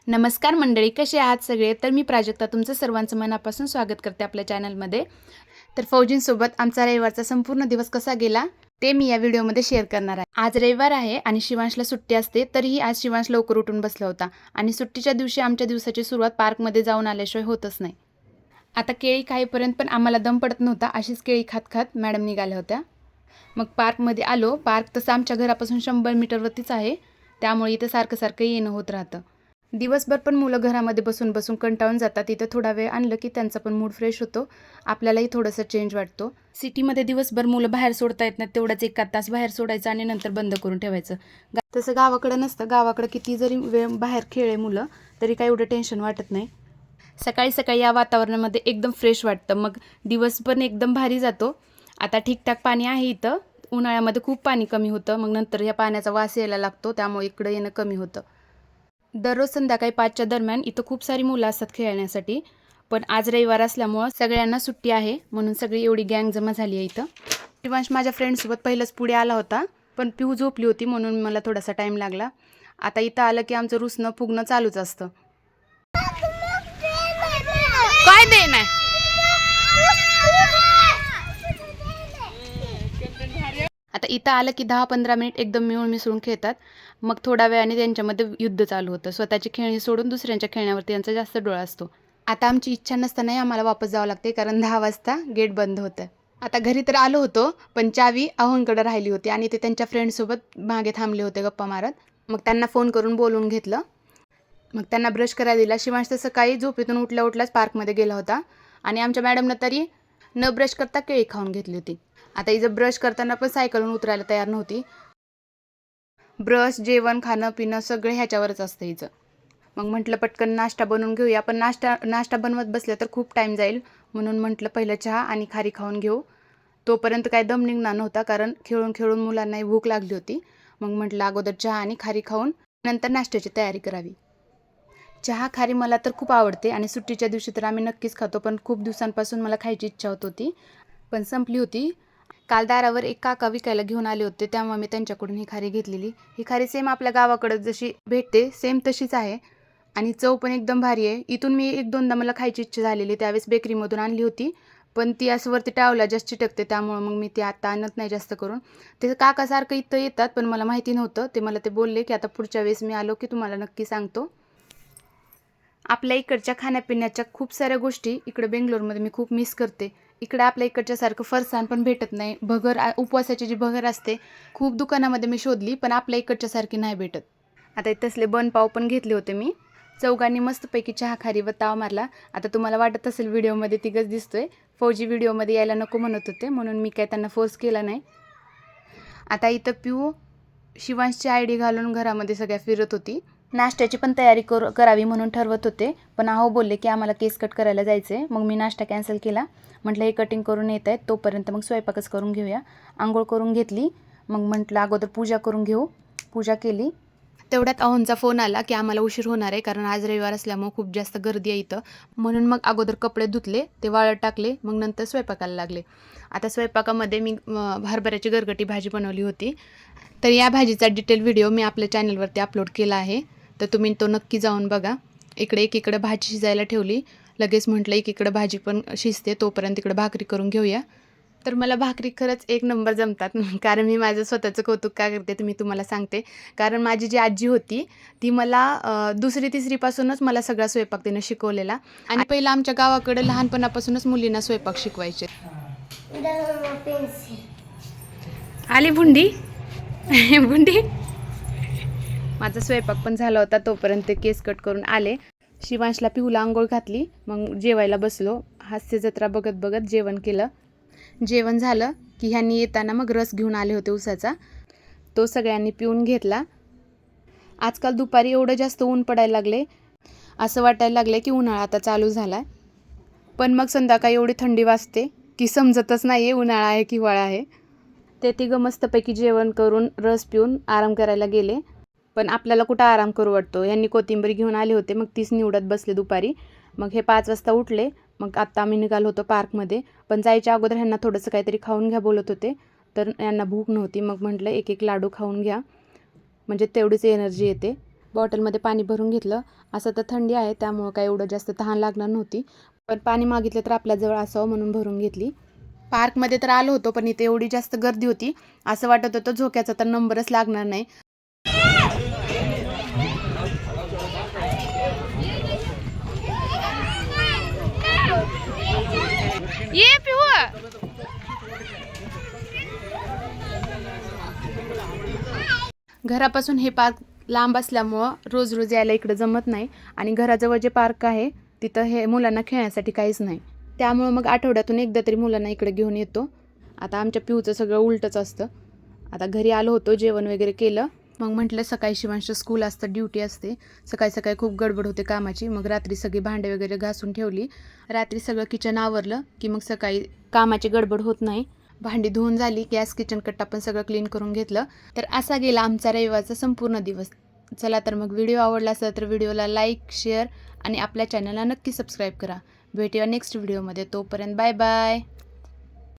नमस्कार मंडळी, कसे आहात सगळे? तर मी प्राजक्ता तुमचं सर्वांचं मनापासून स्वागत करते आपल्या चॅनलमध्ये. तर फौजींसोबत आमचा रविवारचा संपूर्ण दिवस कसा गेला ते मी या व्हिडिओमध्ये शेअर करणार आहे. आज रविवार आहे आणि शिवांशला सुट्टी असते, तरीही आज शिवांश लवकर उठून बसला होता आणि सुट्टीच्या दिवशी आमच्या दिवसाची सुरुवात पार्कमध्ये जाऊन आल्याशिवाय होतच नाही. आता केळी खाईपर्यंत पण आम्हाला दम पडत नव्हता. अशीच केळी खात खात मॅडम निघाल्या होत्या. मग पार्कमध्ये आलो. पार्क तसं आमच्या घरापासून 100 मीटरवरतीच आहे, त्यामुळे इथं सारखं येणं होत राहतं. दिवसभर पण मुलं घरामध्ये बसून बसून कंटाळून जातात. इथं थोडा वेळ आणलं की त्यांचा पण मूड फ्रेश होतो, आपल्यालाही थोडंसं चेंज वाटतो. सिटीमध्ये दिवसभर मुलं बाहेर सोडता येत नाहीत, तेवढाच 1 तास बाहेर सोडायचं आणि नंतर बंद करून ठेवायचं. तसं गावाकडं नसतं. गावाकडं किती जरी वेळ बाहेर खेळले मुलं तरी काही एवढं टेन्शन वाटत नाही. सकाळी सकाळी या वातावरणामध्ये एकदम फ्रेश वाटतं, मग दिवस पण एकदम भारी जातो. आता ठीकठाक पाणी आहे इथं. उन्हाळ्यामध्ये खूप पाणी कमी होतं, मग नंतर या पाण्याचा वास यायला लागतो, त्यामुळे इकडं येणं कमी होतं. दररोज संध्याकाळी 5च्या दरम्यान इथं खूप सारी मुलं असतात खेळण्यासाठी, पण आज रविवार असल्यामुळं सगळ्यांना सुट्टी आहे, म्हणून सगळी एवढी गँग जमा झाली आहे इथं. शिवांश माझ्या फ्रेंडसोबत पहिलंच पुढे आला होता, पण पिऊ झोपली होती म्हणून मला थोडासा टाईम लागला. आता इथं आलं की आमचं रुसणं फुगणं चालूच असतं. काय दे नाही आता इथं आलं की 10-15 मिनिट एकदम मिळून मिसळून खेळतात. मग थोड्या वेळाने त्यांच्यामध्ये युद्ध चालू होतं. स्वतःची खेळणी सोडून दुसऱ्यांच्या खेळण्यावरती त्यांचा जास्त डोळा असतो. आता आमची इच्छा नसतानाही आम्हाला वापस जावं लागते, कारण 10 वाजता गेट बंद होतं. आता घरी तर आलो होतो, पण चावी अहोंकडे राहिली होती आणि ते त्यांच्या फ्रेंडसोबत मागे थांबले होते गप्पा मारत. मग त्यांना फोन करून बोलवून घेतलं. मग त्यांना ब्रश करायला दिला. शिवांश तर सकाळी झोपेतून उठल्याच पार्कमध्ये गेला होता आणि आमच्या मॅडमनं तरी न ब्रश करता केळी खाऊन घेतली होती. आता हिचं ब्रश करताना पण सायकलवरून उतरायला तयार नव्हती. ब्रश, जेवण, खाणं पिणं सगळं ह्याच्यावरच असतं हिचं. मग म्हटलं पटकन नाश्ता बनवून घेऊया, पण नाश्ता बनवत बसलं तर खूप टाईम जाईल, म्हणून म्हटलं पहिलं चहा आणि खारी खाऊन घेऊ. तोपर्यंत काय दम निघणार नव्हता, कारण खेळून खेळून मुलांनाही भूक लागली होती. मग म्हटलं अगोदर चहा आणि खारी खाऊन नंतर नाश्त्याची तयारी करावी. चहा खारी मला तर खूप आवडते आणि सुट्टीच्या दिवशी तर आम्ही नक्कीच खातो, पण खूप दिवसांपासून मला खायची इच्छा होत होती, पण संपली होती. काल दारावर एक काका विकायला घेऊन आले होते, तेव्हा मी त्यांच्याकडून ही खारी घेतलेली. ही खारी सेम आपल्या गावाकडं जशी भेटते सेम तशीच आहे आणि चव पण एकदम भारी आहे. इथून मी 1-2दा मला खायची इच्छा झालेली, त्यावेळेस बेकरीमधून आणली होती, पण ती असं वरती टावला जास्त चिटकते, त्यामुळं मग मी ती आता आणत नाही जास्त करून. ते काकासारखं इथं येतात, पण मला माहिती नव्हतं. ते मला बोलले की आता पुढच्या वेळेस मी आलो की तुम्हाला नक्की सांगतो. आपल्या इकडच्या खाण्यापिण्याच्या खूप साऱ्या गोष्टी इकडे बेंगलोरमध्ये मी खूप मिस करते. इकडे आपल्या इकडच्यासारखं फरसाण पण भेटत नाही. भगर उपवासाची जी भगर असते, खूप दुकानामध्ये मी शोधली, पण आपल्या इकडच्यासारखी नाही भेटत. आता तसले बनपाव पण घेतले होते मी. चौघांनी मस्तपैकी चहा खारी व ताव मारला. आता तुम्हाला वाटत असेल व्हिडिओमध्ये तिघंच दिसतोय. फौजी व्हिडिओमध्ये यायला नको म्हणत होते, म्हणून मी काय त्यांना फोर्स केला नाही. आता इथं पिऊ शिवांशची आयडी घालून घरामध्ये सगळ्या फिरत होती. नाश्त्याची पण तयारी करावी म्हणून ठरवत होते, पण अहो बोलले की आम्हाला केस कट करायला जायचं आहे. मग मी नाश्ता कॅन्सल केला. म्हटलं हे कटिंग करून येत आहेत, तोपर्यंत मग स्वयंपाकच करून घेऊया. आंघोळ करून घेतली. मग म्हटलं अगोदर पूजा करून घेऊ. पूजा केली. तेवढ्यात अहोंचा फोन आला की आम्हाला उशीर होणार आहे, कारण आज रविवार असल्यामुळे खूप जास्त गर्दी आहे इथं. म्हणून मग अगोदर कपडे धुतले, ते वाळत टाकले, मग नंतर स्वयंपाकाला लागले. आता स्वयंपाकामध्ये मी हरभऱ्याची गरगटी भाजी बनवली होती. तर या भाजीचा डिटेल व्हिडिओ मी आपल्या चॅनलवरती अपलोड केला आहे, तर तुम्ही तो नक्की जाऊन बघा. एकीकडे भाजी शिजायला ठेवली. लगेच म्हटलं एकीकडे भाजी पण शिजते, तोपर्यंत इकडे भाकरी करून घेऊया. तर मला भाकरी खरंच 1 नंबर जमतात. कारण मी माझं स्वतःचं कौतुक का करते ते मी तुम्हाला सांगते. कारण माझी जी आजी होती ती मला 2री-3रीपासूनच मला सगळा स्वयंपाक तिनं शिकवलेला आणि पहिलं आमच्या गावाकडे लहानपणापासूनच मुलींना स्वयंपाक शिकवायचे. आली भुंडी भुंडी. माझा स्वयंपाक पण झाला होता, तोपर्यंत केस कट करून आले. शिवांशला पिऊला अंघोळ घातली. मग जेवायला बसलो. हास्य जत्रा बघत बघत जेवण केलं. जेवण झालं की ह्यांनी येताना मग रस घेऊन आले होते उसाचा, तो सगळ्यांनी पिऊन घेतला. आजकाल दुपारी एवढं जास्त ऊन पडायला लागले, असं वाटायला लागले की उन्हाळा आता चालू झाला. पण मग संध्याकाळी एवढी थंडी वाजते की समजतच नाही आहे उन्हाळा आहे की हिवाळा आहे. ते तिघं मस्तपैकी जेवण करून रस पिऊन आराम करायला गेले. पण आपल्याला कुठं आराम करू वाटतो. यांनी कोथिंबीर घेऊन आले होते, मग तीच निवडत बसले दुपारी. मग हे 5 वाजता उठले. मग आत्ता आम्ही निघालो होतो पार्कमध्ये, पण जायच्या अगोदर ह्यांना थोडंसं काहीतरी खाऊन घ्या बोलत होते, तर यांना भूक नव्हती. मग म्हटलं एक लाडू खाऊन घ्या, म्हणजे तेवढीच एनर्जी येते. बॉटलमध्ये पाणी भरून घेतलं. असं तर थंडी आहे त्यामुळं काय एवढं जास्त तहान लागणार नव्हती, पण पाणी मागितलं तर आपल्याजवळ असावं म्हणून भरून घेतली. पार्कमध्ये तर आलो होतो, पण इथे एवढी जास्त गर्दी होती, असं वाटत होतं झोक्याचा तर नंबरच लागणार नाही. ये पिऊ. घरापासून हे पार्क लांब असल्यामुळं रोज रोज यायला इकडं जमत नाही आणि घराजवळ जे पार्क आहे तिथं हे मुलांना खेळण्यासाठी काहीच नाही. त्यामुळं मग आठवड्यातून एकदा तरी मुलांना इकडे घेऊन येतो. आता आमच्या पिऊचं सगळं उलटंच असतं. आता घरी आलो होतो, जेवण वगैरे केलं. मग म्हटलं सकाळी शिवांचं स्कूल असतं, ड्युटी असते. सकाळी सकाळी खूप गडबड होते कामाची. मग रात्री सगळी भांडे वगैरे घासून ठेवली. रात्री सगळं किचन आवरलं की मग सकाळी कामाची गडबड होत नाही. भांडी धुवून झाली, गॅस किचन कट्टा पण सगळं क्लीन करून घेतलं. तर असा गेला आमचा रविवारचा संपूर्ण दिवस. चला तर मग व्हिडिओ आवडला असेल तर व्हिडिओला लाईक, शेअर आणि आपल्या चॅनलला नक्की सबस्क्राईब करा. भेटूया नेक्स्ट व्हिडिओमध्ये. तोपर्यंत बाय बाय.